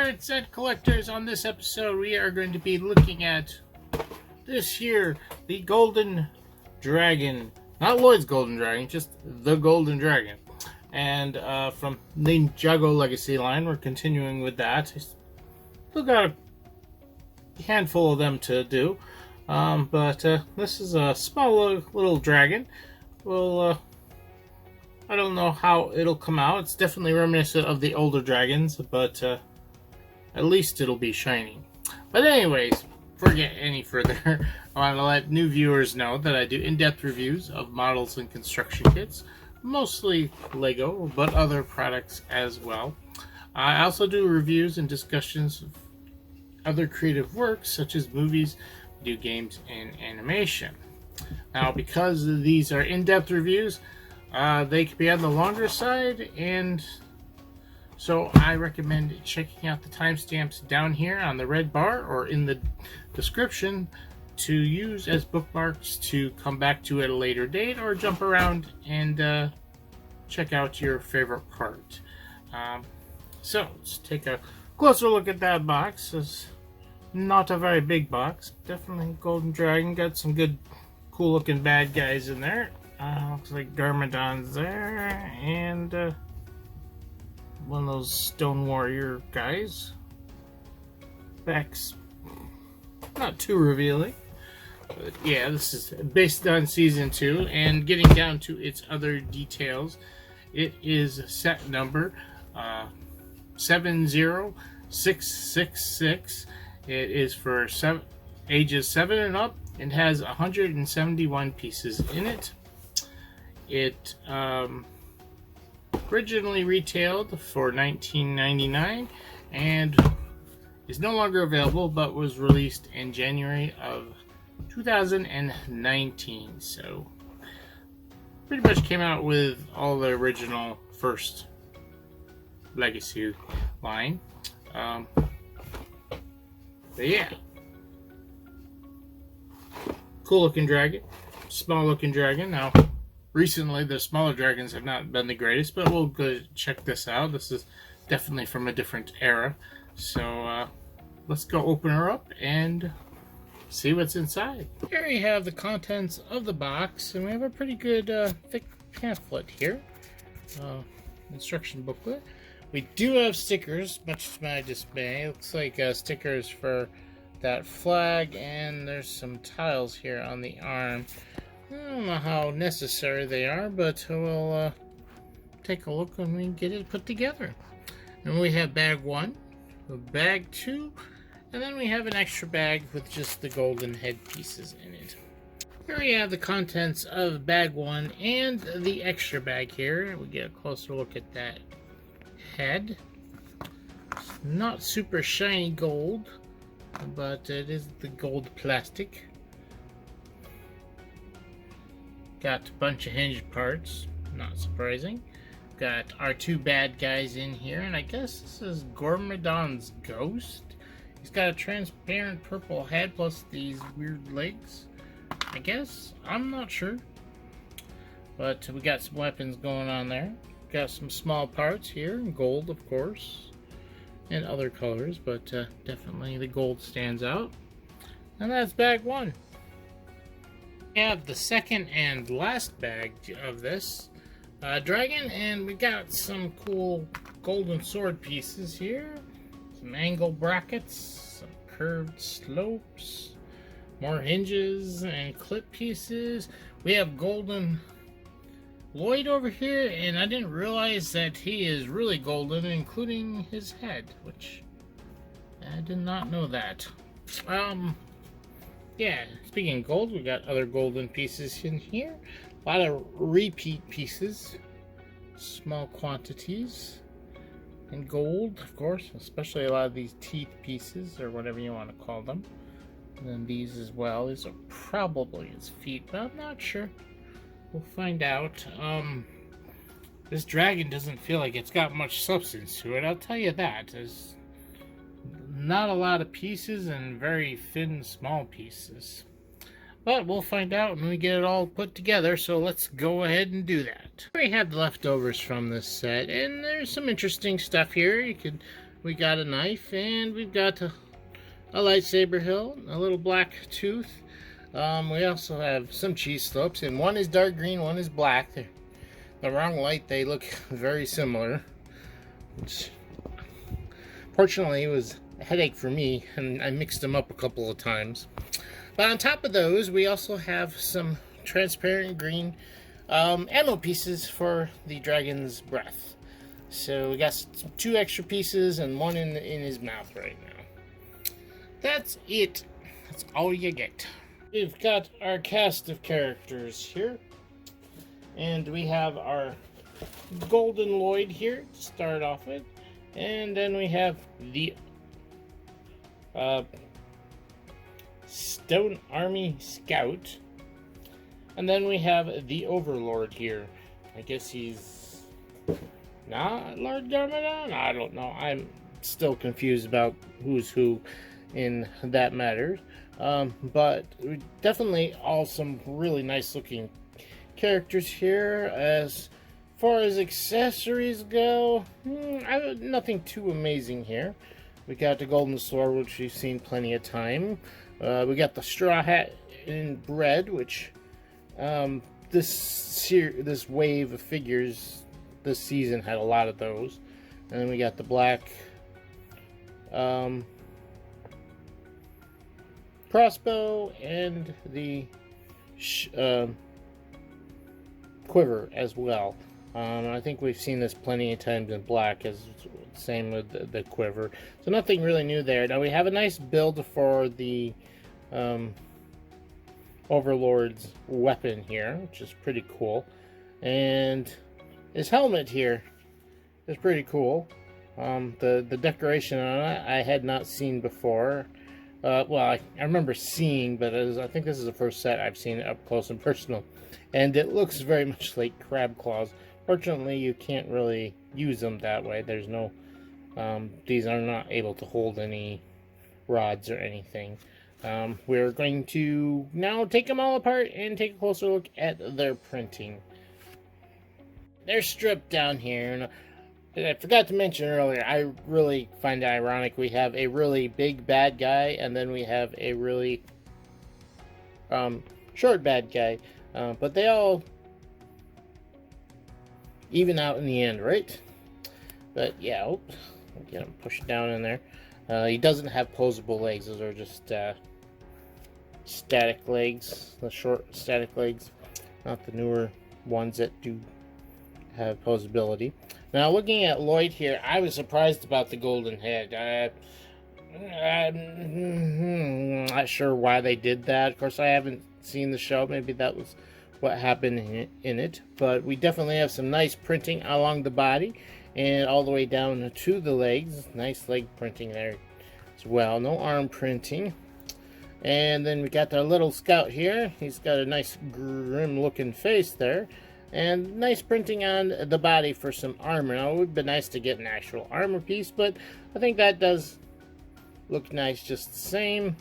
Pirates and collectors, on this episode we are going to be looking at this here, the Golden Dragon. Not Lloyd's Golden Dragon, just the Golden Dragon. And from Ninjago Legacy line, we're continuing with that. Still got a handful of them to do. But this is a small little dragon. Well, I don't know how it'll come out. It's definitely reminiscent of the older dragons, but at least it'll be shiny. But anyways, before we get any further, I want to let new viewers know that I do in-depth reviews of models and construction kits, mostly Lego, but other products as well. I also do reviews and discussions of other creative works, such as movies, video games, and animation. Now, because these are in-depth reviews, they can be on the longer side, and so I recommend checking out the timestamps down here on the red bar or in the description to use as bookmarks to come back to at a later date, or jump around and check out your favorite part. So let's take a closer look at that box. It's not a very big box. Definitely Golden Dragon. Got some good, cool looking bad guys in there. Looks like Garmadon's there, and one of those Stone Warrior guys. Back's not too revealing, but yeah, this is based on Season 2, and getting down to its other details, it is set number 70666. It is for ages 7 and up, and has 171 pieces in it. It originally retailed for $19.99 and is no longer available, but was released in January of 2019. So pretty much came out with all the original first Legacy line. But yeah, cool looking dragon, small looking dragon. Now, recently, the smaller dragons have not been the greatest, but we'll go check this out. This is definitely from a different era. So let's go open her up and see what's inside. Here we have the contents of the box, and we have a pretty good thick pamphlet here. Instruction booklet. We do have stickers, much to my dismay. Looks like stickers for that flag, and there's some tiles here on the arm. I don't know how necessary they are, but we'll take a look when we get it put together. And we have bag 1, bag 2, and then we have an extra bag with just the golden head pieces in it. Here we have the contents of bag 1 and the extra bag here. We get a closer look at that head. It's not super shiny gold, but it is the gold plastic. Got a bunch of hinged parts, not surprising. Got our two bad guys in here, and I guess this is Garmadon's ghost. He's got a transparent purple head plus these weird legs, I guess. I'm not sure. But we got some weapons going on there. Got some small parts here, gold of course, and other colors, but definitely the gold stands out. And that's bag 1. We have the second and last bag of this dragon, and we got some cool golden sword pieces here, some angle brackets, some curved slopes, more hinges and clip pieces. We have golden Lloyd over here, and I didn't realize that he is really golden, including his head, which I did not know that. Yeah, speaking of gold, we got other golden pieces in here. A lot of repeat pieces, small quantities, and gold, of course, especially a lot of these teeth pieces, or whatever you want to call them. And then these as well. These are probably his feet, but I'm not sure. We'll find out. This dragon doesn't feel like it's got much substance to it, I'll tell you that. There's not a lot of pieces and very thin, small pieces. But we'll find out when we get it all put together, so let's go ahead and do that. We have the leftovers from this set, and there's some interesting stuff here. You can we got a knife, and we've got a lightsaber hilt, a little black tooth. We also have some cheese slopes, and one is dark green, one is black. They're the wrong light, they look very similar. Which, fortunately, it was a headache for me, and I mixed them up a couple of times. But on top of those, we also have some transparent green ammo pieces for the dragon's breath. So we got 2 extra pieces and one in his mouth right now. That's it. That's all you get. We've got our cast of characters here. And we have our Golden Lloyd here to start off with. And then we have the Stone Army Scout. And then we have the Overlord here. I guess he's not Lord Garmadon? I don't know. I'm still confused about who's who in that matter. But definitely all some really nice looking characters here. As far as accessories go, nothing too amazing here. We got the golden sword, which we've seen plenty of time. We got the straw hat in bread, which this wave of figures this season had a lot of those. And then we got the black crossbow and the quiver as well. I think we've seen this plenty of times in black, as same with the quiver. So nothing really new there. Now we have a nice build for the Overlord's weapon here, which is pretty cool. And his helmet here is pretty cool. The decoration on it I had not seen before. Well, I remember seeing, but I think this is the first set I've seen up close and personal. And it looks very much like crab claws. Fortunately, you can't really use them that way. There's no... these are not able to hold any rods or anything. We're going to now take them all apart and take a closer look at their printing. They're stripped down here. And I forgot to mention earlier, I really find it ironic. We have a really big bad guy, and then we have a really short bad guy. But they all even out in the end, right? But yeah, I'll get him pushed down in there. He doesn't have posable legs. Those are just static legs, the short static legs, not the newer ones that do have posability. Now, looking at Lloyd here, I was surprised about the golden head. I'm not sure why they did that. Of course, I haven't seen the show. Maybe that was what happened in it. But we definitely have some nice printing along the body and all the way down to the legs. Nice leg printing there as well. No arm printing. And then we got our little scout here. He's got a nice grim looking face there. And nice printing on the body for some armor. Now, it would be nice to get an actual armor piece, but I think that does look nice just the same.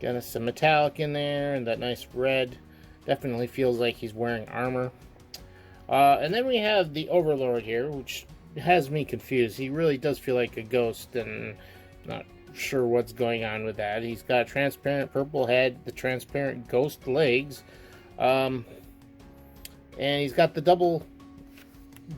Got some metallic in there, and that nice red. Definitely feels like he's wearing armor. And then we have the Overlord here, which has me confused. He really does feel like a ghost, and not sure what's going on with that. He's got a transparent purple head, the transparent ghost legs. And he's got the double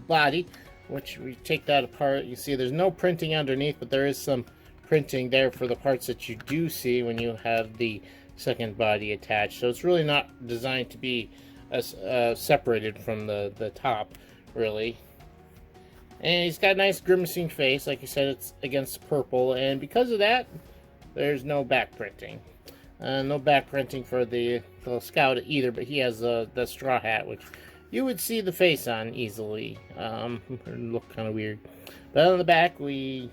body, which we take that apart. You see there's no printing underneath, but there is some printing there for the parts that you do see when you have the second body attached. So it's really not designed to be separated from the top, really. And he's got a nice grimacing face. Like I said, it's against purple. And because of that, there's no back printing. No back printing for the scout either, but he has the straw hat, which you would see the face on easily. Look kind of weird. But on the back, we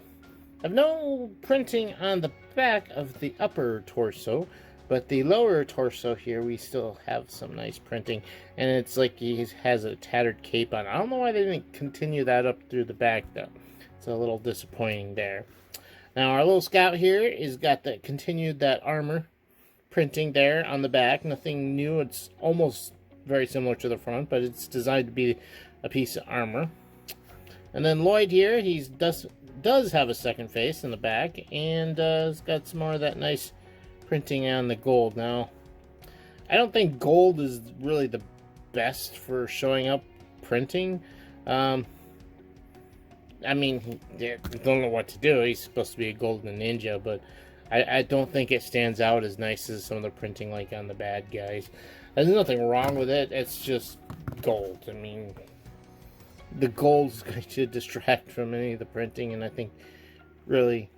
have no printing on the back of the upper torso, but the lower torso here, we still have some nice printing. And it's like he has a tattered cape on. I don't know why they didn't continue that up through the back, though. It's a little disappointing there. Now, our little scout here has got that continued that armor printing there on the back. Nothing new. It's almost very similar to the front, but it's designed to be a piece of armor. And then Lloyd here, he's does have a second face in the back, and it's got some more of that nice printing on the gold. Now, I don't think gold is really the best for showing up printing. I mean, I don't know what to do. He's supposed to be a golden ninja, but I don't think it stands out as nice as some of the printing like on the bad guys. There's nothing wrong with it. It's just gold. I mean, the gold is going to distract from any of the printing, and I think really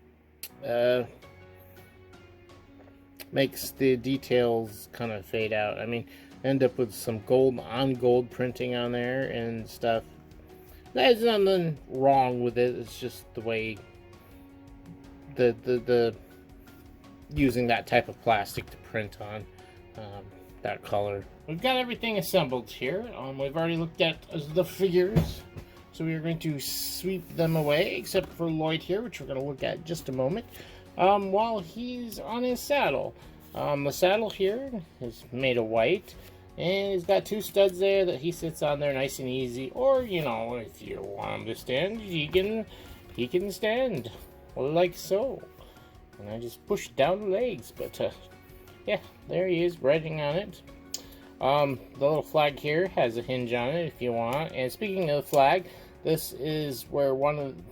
makes the details kind of fade out. I mean, end up with some gold on gold printing on there and stuff. There's nothing wrong with it. It's just the way the using that type of plastic to print on that color. We've got everything assembled here. We've already looked at the figures, so we are going to sweep them away, except for Lloyd here, which we're going to look at in just a moment, while he's on his saddle. The saddle here is made of white, and he's got two studs there that he sits on there nice and easy. Or, you know, if you want him to stand, he can stand like so. And I just push down the legs, but yeah, there he is riding on it. The little flag here has a hinge on it if you want. And speaking of the flag, this is where one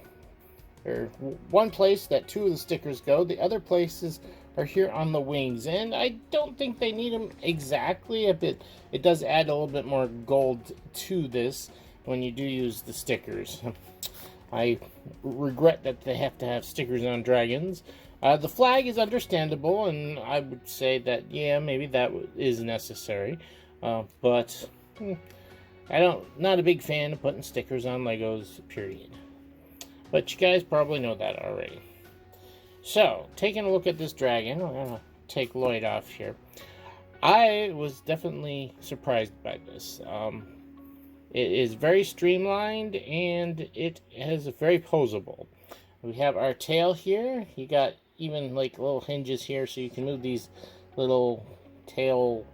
place that two of the stickers go. The other places are here on the wings, and I don't think they need them exactly. It does add a little bit more gold to this when you do use the stickers. I regret that they have to have stickers on dragons. The flag is understandable, and I would say that, yeah, maybe that is necessary. But not a big fan of putting stickers on Legos, period. But you guys probably know that already. So, taking a look at this dragon, I'm going to take Lloyd off here. I was definitely surprised by this. It is very streamlined, and it is very posable. We have our tail here. You got even like little hinges here, so you can move these little tail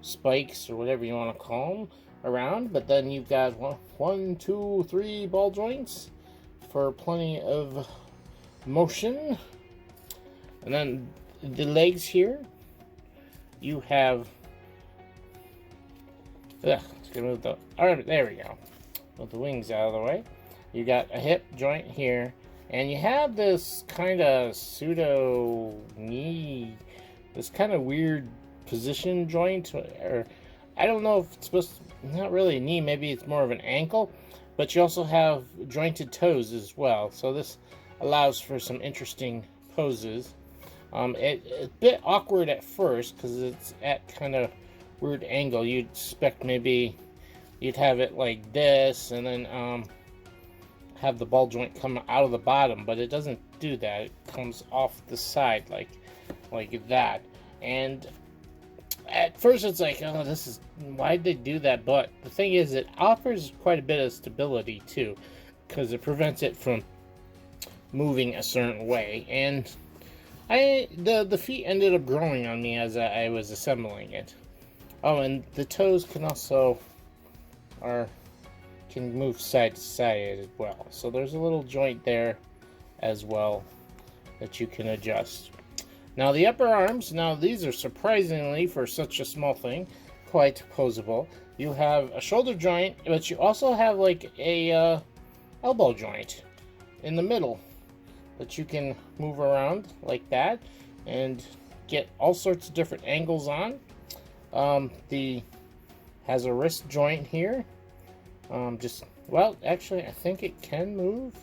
spikes, or whatever you want to call them, around. But then you've got one, two, three ball joints for plenty of motion. And then the legs here, you have, let's move the, alright, there we go. Move the wings out of the way. You got a hip joint here, and you have this kind of pseudo knee, this kind of weird position joint, or I don't know if it's supposed to, not really a knee, maybe it's more of an ankle, but you also have jointed toes as well, so this allows for some interesting poses. It's a bit awkward at first because it's at kind of weird angle. You'd expect maybe you'd have it like this, and then have the ball joint come out of the bottom, but it doesn't do that. It comes off the side like that. And at first it's like, oh, this is, why'd they do that? But the thing is, it offers quite a bit of stability too, because it prevents it from moving a certain way. And the feet ended up growing on me as I was assembling it. Oh, and the toes can also can move side to side as well. So there's a little joint there as well that you can adjust. Now the upper arms, now these are surprisingly, for such a small thing, quite posable. You have a shoulder joint, but you also have like a elbow joint in the middle that you can move around like that and get all sorts of different angles on. Has a wrist joint here. Well, actually, I think it can move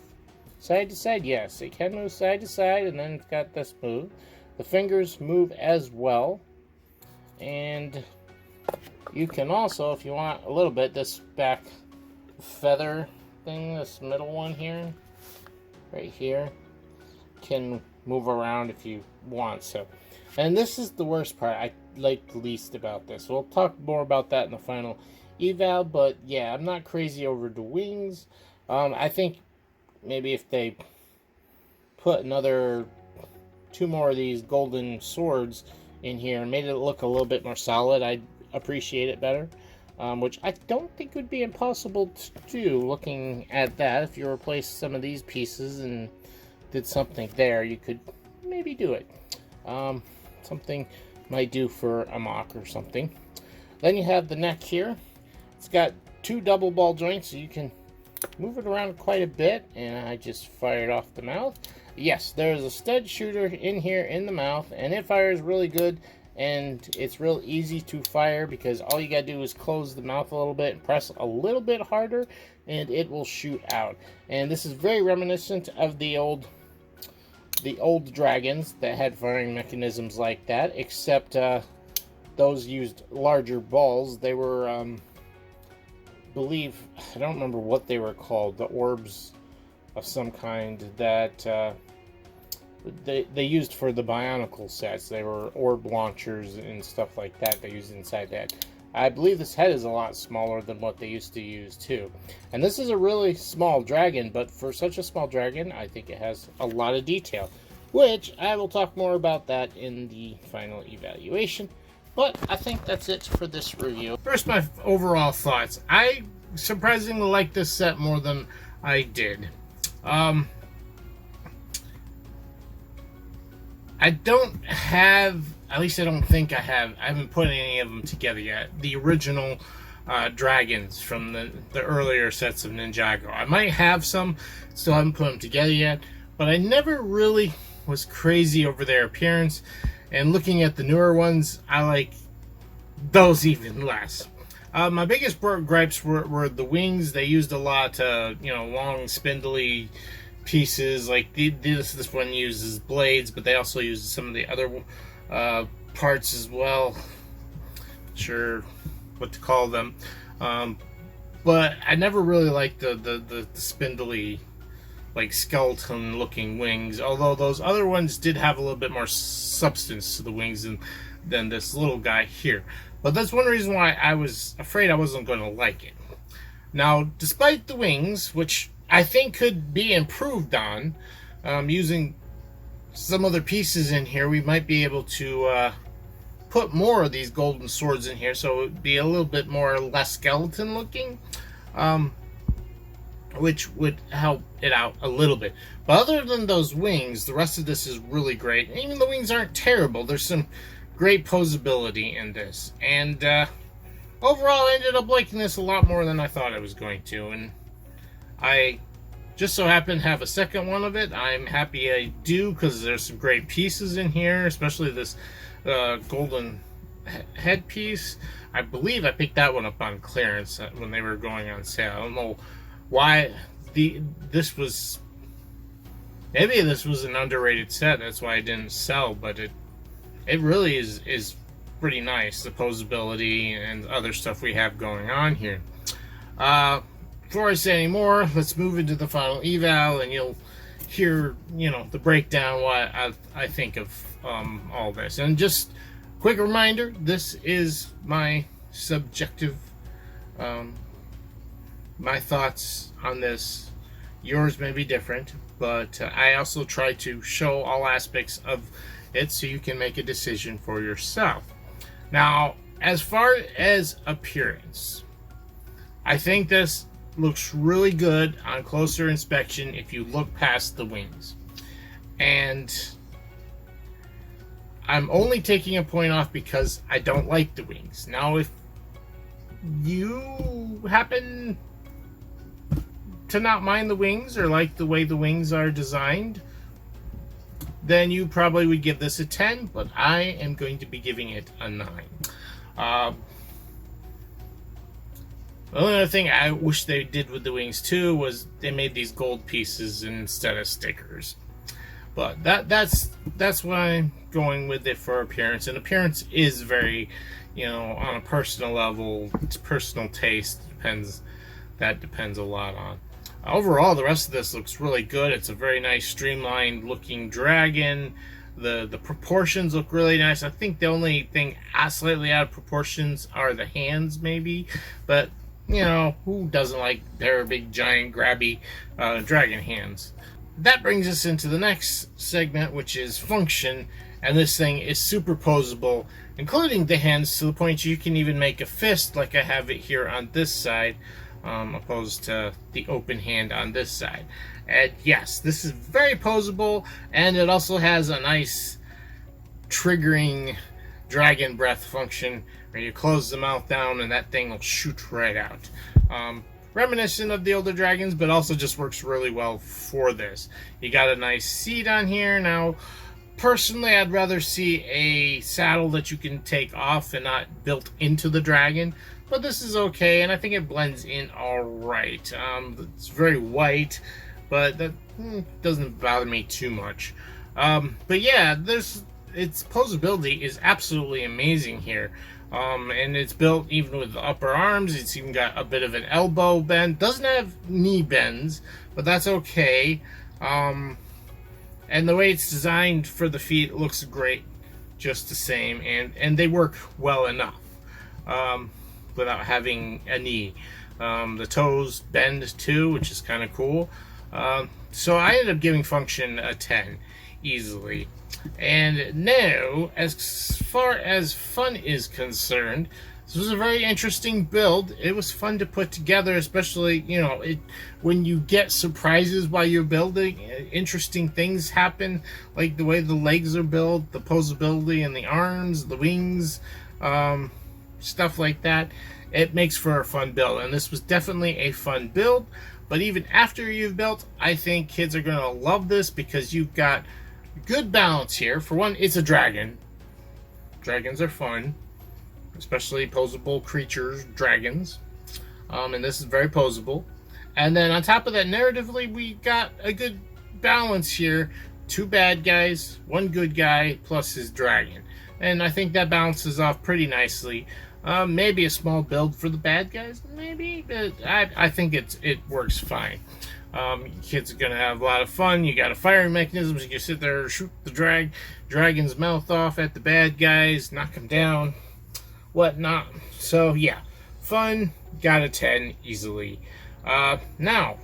side to side. Yes, it can move side to side, and then it's got this move. The fingers move as well, and you can also, if you want a little bit, this back feather thing, this middle one here, right here, can move around if you want. So, and this is the worst part I like least about this. We'll talk more about that in the final eval, but yeah, I'm not crazy over the wings. I think maybe if they put another 2 more of these golden swords in here and made it look a little bit more solid, I'd appreciate it better. Which I don't think would be impossible to do, looking at that. If you replace some of these pieces and did something there, you could maybe do it. Something might do for a mock or something. Then you have the neck here. It's got 2 double ball joints, so you can move it around quite a bit. And I just fired off the mouth. Yes, there's a stud shooter in here in the mouth, and it fires really good. And it's real easy to fire because all you gotta do is close the mouth a little bit and press a little bit harder, and it will shoot out. And this is very reminiscent of the old dragons that had firing mechanisms like that, except those used larger balls. They were, I don't remember what they were called, the orbs of some kind that they used for the Bionicle sets. They were orb launchers and stuff like that they used inside that. I believe this head is a lot smaller than what they used to use too. And this is a really small dragon, but for such a small dragon, I think it has a lot of detail, which I will talk more about that in the final evaluation. But I think that's it for this review. First, my overall thoughts. I surprisingly like this set more than I did. I don't have, at least I don't think I have, I haven't put any of them together yet. The original dragons from the earlier sets of Ninjago. I might have some, still haven't put them together yet, but I never really was crazy over their appearance. And looking at the newer ones, I like those even less. My biggest gripes were the wings. They used a lot, long, spindly pieces. Like this one uses blades, but they also use some of the other parts as well. Not sure what to call them, but I never really liked the spindly, like skeleton looking wings, although those other ones did have a little bit more substance to the wings than this little guy here. But that's one reason why I was afraid I wasn't going to like it. Now, despite the wings, which I think could be improved on, using some other pieces in here, we might be able to put more of these golden swords in here, so it would be a little bit more less skeleton looking, which would help it out a little bit. But other than those wings, the rest of this is really great. And even the wings aren't terrible. There's some great posability in this, and overall I ended up liking this a lot more than I thought I was going to. And I just so happen to have a second one of it. I'm happy I do, because there's some great pieces in here, especially this golden headpiece. I believe I picked that one up on clearance when they were going on sale. I don't know why this was, maybe this was an underrated set, that's why it didn't sell, but it really is pretty nice, the posability and other stuff we have going on here. Before I say any more, let's move into the final eval, and you'll hear, the breakdown, what I think of all this. And just quick reminder, this is my subjective, my thoughts on this. Yours may be different, but I also try to show all aspects of it so you can make a decision for yourself. Now, as far as appearance, I think this looks really good on closer inspection if you look past the wings. And I'm only taking a point off because I don't like the wings. Now, if you happen to not mind the wings or like the way the wings are designed, then you probably would give this a 10, but I am going to be giving it a 9. The only other thing I wish they did with the wings too was they made these gold pieces instead of stickers. But that's what I'm going with it for appearance. And appearance is very, on a personal level, it's personal taste. That depends a lot on. Overall, the rest of this looks really good. It's a very nice, streamlined looking dragon. The proportions look really nice. I think the only thing slightly out of proportions are the hands, maybe. But, who doesn't like their big, giant, grabby dragon hands? That brings us into the next segment, which is function. And this thing is super posable, including the hands, to the point you can even make a fist like I have it here on this side. opposed to the open hand on this side. And yes, this is very poseable, and it also has a nice triggering dragon breath function where you close the mouth down and that thing will shoot right out. Reminiscent of the older dragons, but also just works really well for this. You got a nice seat on here. Now, personally, I'd rather see a saddle that you can take off and not built into the dragon, but this is okay, and I think it blends in all right. It's very white, but that doesn't bother me too much. But yeah, its posability is absolutely amazing here. And it's built even with the upper arms. It's even got a bit of an elbow bend. Doesn't have knee bends, but that's okay. And the way it's designed for the feet looks great just the same. And they work well enough without having a knee. The toes bend too, which is kind of cool. So I ended up giving function a 10 easily. And now, as far as fun is concerned, this was a very interesting build. It was fun to put together, especially, you know, when you get surprises while you're building. Interesting things happen, like the way the legs are built, the posability and the arms, the wings, stuff like that. It makes for a fun build, and this was definitely a fun build. But even after you've built, I think kids are going to love this because you've got good balance here. For one, it's a dragon. Dragons are fun, especially posable creatures, dragons. And this is very posable. And then on top of that, narratively, we got a good balance here. 2 bad guys, 1 good guy, plus his dragon. And I think that balances off pretty nicely. Maybe a small build for the bad guys, maybe, but I think it works fine. Kids are gonna have a lot of fun. You got a firing mechanism, so you can sit there and shoot the dragon's mouth off at the bad guys, knock them down, whatnot. So yeah, fun. Got a 10 easily. Now,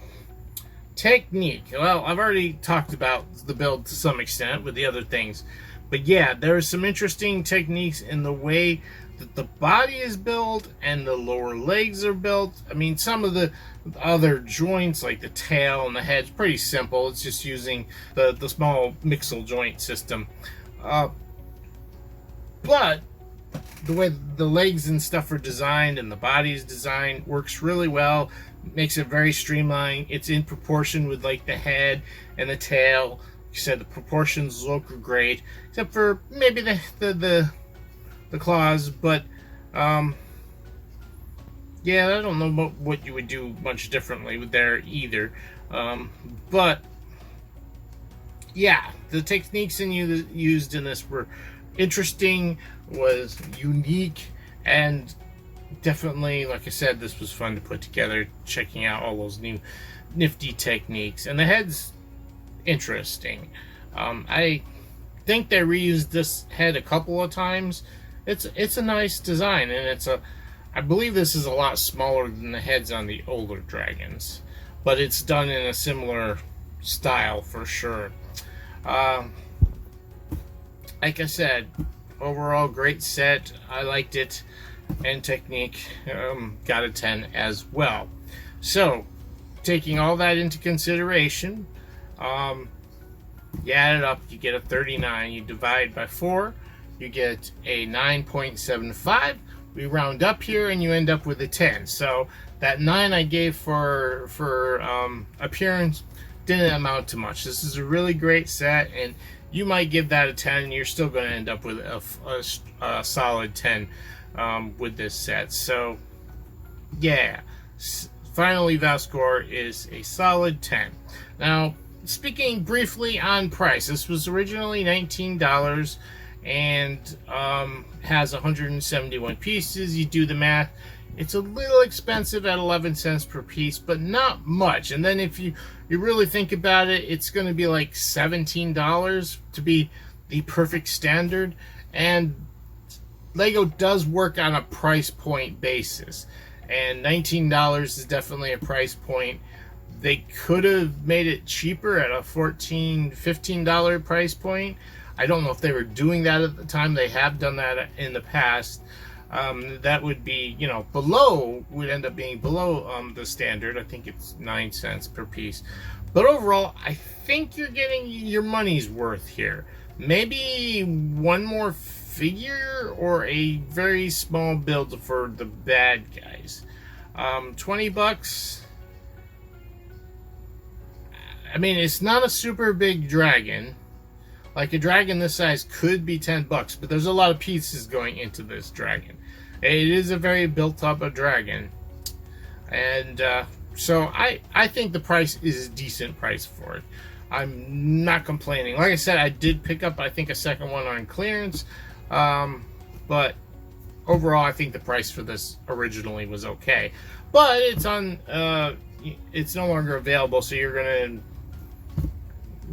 technique. Well, I've already talked about the build to some extent with the other things, but yeah, there are some interesting techniques in the way that the body is built and the lower legs are built. I mean, some of the other joints, like the tail and the head's pretty simple. It's just using the small mixel joint system. But the way the legs and stuff are designed and the body is designed works really well. Makes it very streamlined. It's in proportion with like the head and the tail. Like I said, the proportions look great, except for maybe the claws, but yeah, I don't know what you would do much differently with there either. But yeah, the techniques used in this were interesting, was unique, and definitely, like I said, this was fun to put together, checking out all those new nifty techniques. And the head's interesting. I think they reused this head a couple of times. It's a nice design, and I believe this is a lot smaller than the heads on the older dragons, but it's done in a similar style for sure. Like I said, overall great set. I liked it, and technique, got a 10 as well. So, taking all that into consideration, you add it up, you get a 39. You divide by 4. You get a 9.75. We round up here and you end up with a 10. So that 9 I gave for appearance didn't amount to much. This is a really great set, and you might give that a 10 and you're still going to end up with a solid 10 with this set. So yeah, final eval score is a solid 10. Now, speaking briefly on price, this was originally $19 and has 171 pieces. You do the math, it's a little expensive at 11 cents per piece, but not much. And then if you really think about it, it's going to be like $17 to be the perfect standard. And Lego does work on a price point basis, and $19 is definitely a price point. They could have made it cheaper at a $14, $15 price point. I don't know if they were doing that at the time. They have done that in the past. That would be, you know, would end up being below the standard. I think it's 9 cents per piece. But overall, I think you're getting your money's worth here. Maybe one more figure or a very small build for the bad guys. 20 bucks. I mean, it's not a super big dragon. Like a dragon this size could be 10 bucks, but there's a lot of pieces going into this dragon. It is a very built up a dragon. And so I think the price is a decent price for it. I'm not complaining. Like I said, I did pick up, I think, a second one on clearance. But overall, I think the price for this originally was okay. But it's on, it's no longer available, so you're going to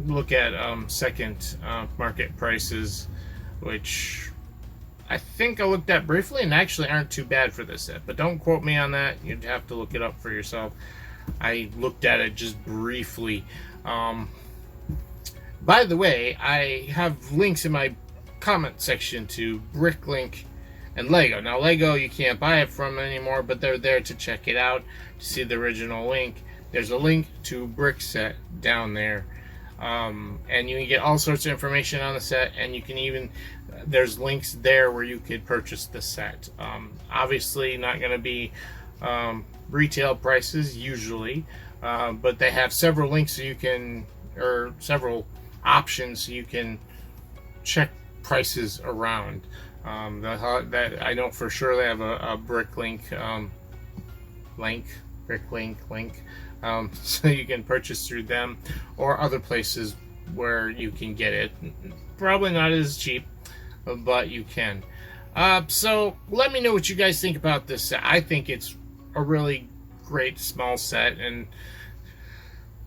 look at second market prices, which I think I looked at briefly and actually aren't too bad for this set, but don't quote me on that. You'd have to look it up for yourself. I looked at it just briefly. By the way, I have links in my comment section to Bricklink and Lego. Now Lego you can't buy it from anymore, but they're there to check it out, to see the original link. There's a link to Brick Set down there. And you can get all sorts of information on the set, and you can even, there's links there where you could purchase the set. Obviously not going to be retail prices usually, but they have several links so you can, or several options so you can check prices around. That I know for sure they have a Bricklink link. So you can purchase through them or other places where you can get it. Probably not as cheap, but you can. So let me know what you guys think about this set. I think it's a really great small set, and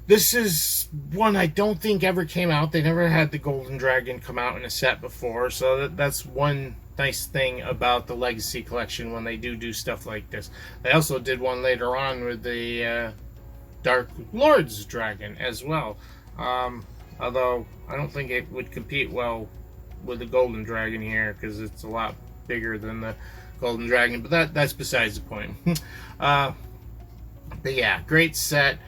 this is one I don't think ever came out. They never had the Golden Dragon come out in a set before, so that's one nice thing about the Legacy Collection when they do stuff like this. They also did one later on with the Dark Lord's Dragon as well, although I don't think it would compete well with the Golden Dragon here because it's a lot bigger than the Golden Dragon, but that's besides the point. But yeah, great set.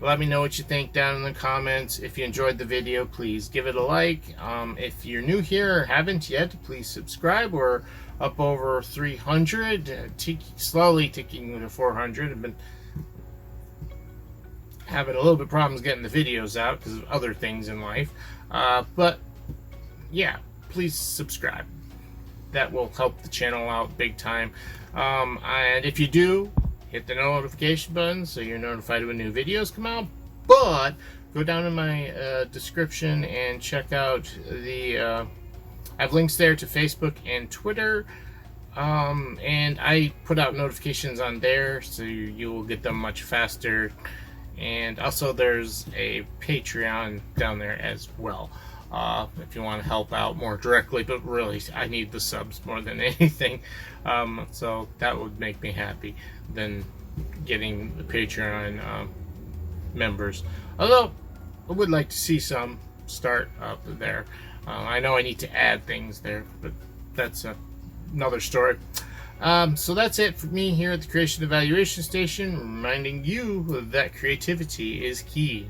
Let me know what you think down in the comments. If you enjoyed the video, please give it a like. If you're new here or haven't yet, please subscribe. We're up over 300, slowly ticking to 400. I've been having a little bit of problems getting the videos out because of other things in life. But yeah, please subscribe. That will help the channel out big time. And if you do, hit the notification button so you're notified when new videos come out. But go down in my description and check out the I have links there to Facebook and Twitter, and I put out notifications on there so you will get them much faster. And also there's a Patreon down there as well, if you want to help out more directly, but really I need the subs more than anything, so that would make me happy than getting the Patreon members, although I would like to see some start up there. I know I need to add things there, but that's another story. So that's it for me here at the Creation Evaluation Station, reminding you that creativity is key.